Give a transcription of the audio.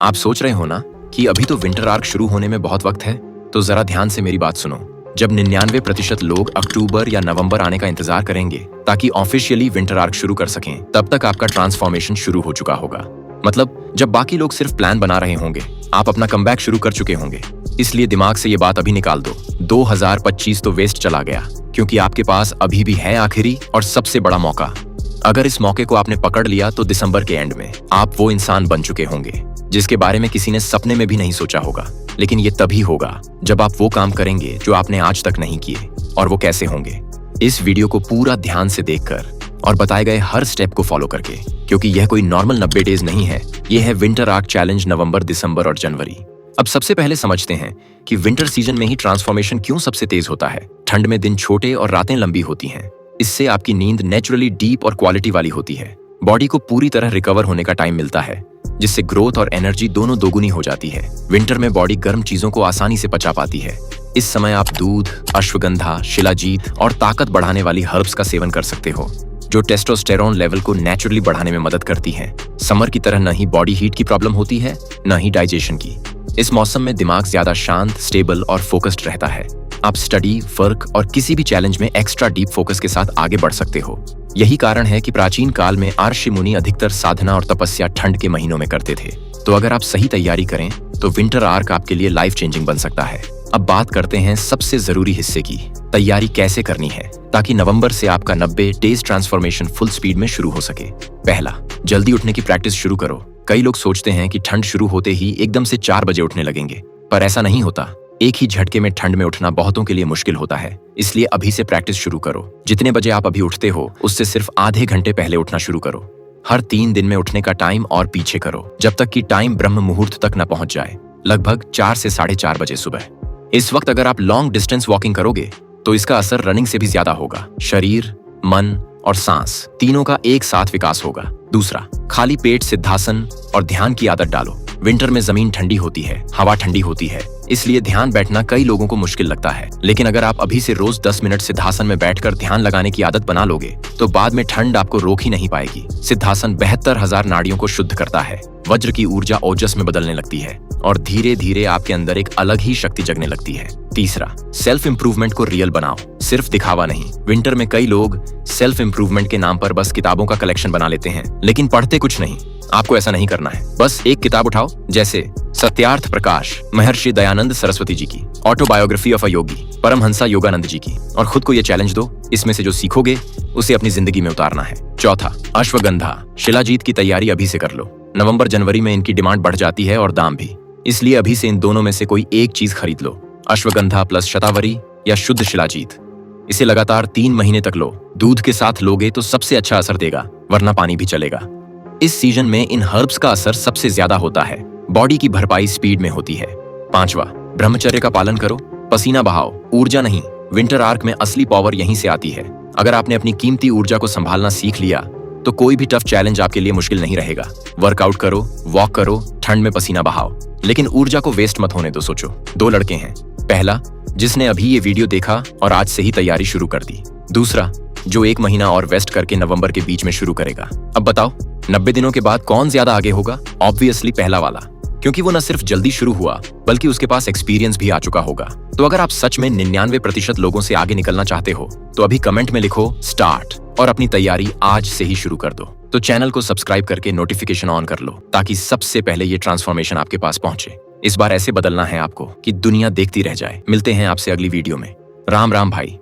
आप सोच रहे हो ना कि अभी तो विंटर आर्क शुरू होने में बहुत वक्त है, तो जरा ध्यान से मेरी बात सुनो। जब 99% लोग अक्टूबर या नवंबर आने का इंतजार करेंगे ताकि ऑफिशियली विंटर आर्क शुरू कर सकें, तब तक आपका ट्रांसफॉर्मेशन शुरू हो चुका होगा। मतलब जब बाकी लोग सिर्फ प्लान बना रहे होंगे, आप अपना कमबैक शुरू कर चुके होंगे। इसलिए दिमाग से ये बात अभी निकाल दो, 2025 तो वेस्ट चला गया, क्योंकि आपके पास अभी भी है आखिरी और सबसे बड़ा मौका। अगर इस मौके को आपने पकड़ लिया तो दिसंबर के एंड में आप वो इंसान बन चुके होंगे जिसके बारे में किसी ने सपने में भी नहीं सोचा होगा। लेकिन ये तभी होगा जब आप वो काम करेंगे जो आपने आज तक नहीं किए। और वो कैसे होंगे, इस वीडियो को पूरा ध्यान से देखकर और बताए गए हर स्टेप को फॉलो करके, क्योंकि यह कोई नॉर्मल 90 डेज नहीं है, यह है विंटर आर्क चैलेंज नवंबर, दिसंबर और जनवरी। अब सबसे पहले समझते हैं कि विंटर सीजन में ही ट्रांसफॉर्मेशन क्यों सबसे तेज होता है। ठंड में दिन छोटे और रातें लंबी होती हैं। इससे आपकी नींद नेचुरली डीप और क्वालिटी वाली होती है। बॉडी को पूरी तरह रिकवर होने का टाइम मिलता है, जिससे ग्रोथ और एनर्जी दोनों दोगुनी हो जाती है। विंटर में बॉडी गर्म चीजों को आसानी से पचा पाती है। इस समय आप दूध, अश्वगंधा, शिलाजीत और ताकत बढ़ाने वाली हर्ब्स का सेवन कर सकते हो, जो टेस्टोस्टेरोन लेवल को नेचुरली बढ़ाने में मदद करती हैं। समर की तरह न ही बॉडी हीट की प्रॉब्लम होती है, न ही डाइजेशन की। इस मौसम में दिमाग ज्यादा शांत, स्टेबल और फोकस्ड रहता है। आप स्टडी, वर्क और किसी भी चैलेंज में एक्स्ट्रा डीप फोकस के साथ आगे बढ़ सकते हो। यही कारण है कि प्राचीन काल में ऋषि मुनि अधिकतर साधना और तपस्या ठंड के महीनों में करते थे। तो अगर आप सही तैयारी करें तो विंटर आर्क आपके लिए लाइफ चेंजिंग बन सकता है। अब बात करते हैं सबसे जरूरी हिस्से की, तैयारी कैसे करनी है ताकि नवंबर से आपका 90 डेज ट्रांसफॉर्मेशन फुल स्पीड में शुरू हो सके। पहला, जल्दी उठने की प्रैक्टिस शुरू करो। कई लोग सोचते हैं कि ठंड शुरू होते ही एकदम से 4 बजे उठने लगेंगे, पर ऐसा नहीं होता। एक ही झटके में ठंड में उठना बहुतों के लिए मुश्किल होता है, इसलिए अभी से प्रैक्टिस शुरू करो। जितने बजे आप अभी उठते हो उससे सिर्फ आधे घंटे पहले उठना शुरू करो। हर 3 दिन में उठने का टाइम और पीछे करो, जब तक कि टाइम ब्रह्म मुहूर्त तक न पहुंच जाए, लगभग 4 से 4:30 बजे सुबह। इस वक्त अगर आप लॉन्ग डिस्टेंस वॉकिंग करोगे तो इसका असर रनिंग से भी ज्यादा होगा। शरीर, मन और सांस तीनों का एक साथ विकास होगा। दूसरा, खाली पेट सिद्धासन और ध्यान की आदत डालो। विंटर में जमीन ठंडी होती है, हवा ठंडी होती है, इसलिए ध्यान बैठना कई लोगों को मुश्किल लगता है। लेकिन अगर आप अभी से रोज 10 मिनट सिद्धासन में बैठकर ध्यान लगाने की आदत बना लोगे तो बाद में ठंड आपको रोक ही नहीं पाएगी। सिद्धासन 72,000 नाड़ियों को शुद्ध करता है, वज्र की ऊर्जा ओजस में बदलने लगती है और धीरे धीरे आपके अंदर एक अलग ही शक्ति जगने लगती है। तीसरा, सेल्फ इंप्रूवमेंट को रियल बनाओ, सिर्फ दिखावा नहीं। विंटर में कई लोग सेल्फ इंप्रूवमेंट के नाम पर बस किताबों का कलेक्शन बना लेते हैं, लेकिन पढ़ते कुछ नहीं। आपको ऐसा नहीं करना है। बस एक किताब उठाओ, जैसे सत्यार्थ प्रकाश महर्षि दयानंद सरस्वती जी की, ऑटोबायोग्राफी ऑफ अ योगी परमहंसा योगानंद जी की, और खुद को ये चैलेंज दो, इसमें से जो सीखोगे उसे अपनी जिंदगी में उतारना है। चौथा, अश्वगंधा, शिलाजीत की तैयारी अभी से कर लो। नवंबर जनवरी में इनकी डिमांड बढ़ जाती है और दाम भी, इसलिए अभी से इन दोनों में से कोई एक चीज खरीद लो। अश्वगंधा प्लस शतावरी या शुद्ध शिलाजीत। इसे लगातार 3 महीने तक लो। दूध के साथ लोगे तो सबसे अच्छा असर देगा, वरना पानी भी चलेगा। इस सीजन में इन हर्ब्स का असर सबसे ज्यादा होता है, बॉडी की भरपाई स्पीड में होती है। पांचवा, ब्रह्मचर्य का पालन करो, पसीना बहाओ, ऊर्जा नहीं। विंटर आर्क में असली पावर यहीं से आती है। अगर आपने अपनी कीमती ऊर्जा को संभालना सीख लिया तो कोई भी टफ चैलेंज आपके लिए मुश्किल नहीं रहेगा। वर्कआउट करो, वॉक करो, ठंड में पसीना बहाओ, लेकिन ऊर्जा को वेस्ट मत होने दो। सोचो, 2 लड़के हैं। पहला, जिसने अभी ये वीडियो देखा और आज से ही तैयारी शुरू कर दी। दूसरा, जो 1 महीना और वेस्ट करके नवंबर के बीच में शुरू करेगा। अब बताओ, 90 दिनों के बाद कौन ज्यादा आगे होगा? ऑब्वियसली पहला वाला, क्योंकि वो न सिर्फ जल्दी शुरू हुआ बल्कि उसके पास एक्सपीरियंस भी आ चुका होगा। तो अगर आप सच में 99% लोगों से आगे निकलना चाहते हो तो अभी कमेंट में लिखो स्टार्ट और अपनी तैयारी आज से ही शुरू कर दो। तो चैनल को सब्सक्राइब करके नोटिफिकेशन ऑन कर लो ताकि सबसे पहले ये ट्रांसफॉर्मेशन आपके पास पहुंचे। इस बार ऐसे बदलना है आपको कि दुनिया देखती रह जाए। मिलते हैं आपसे अगली वीडियो में। राम राम भाई।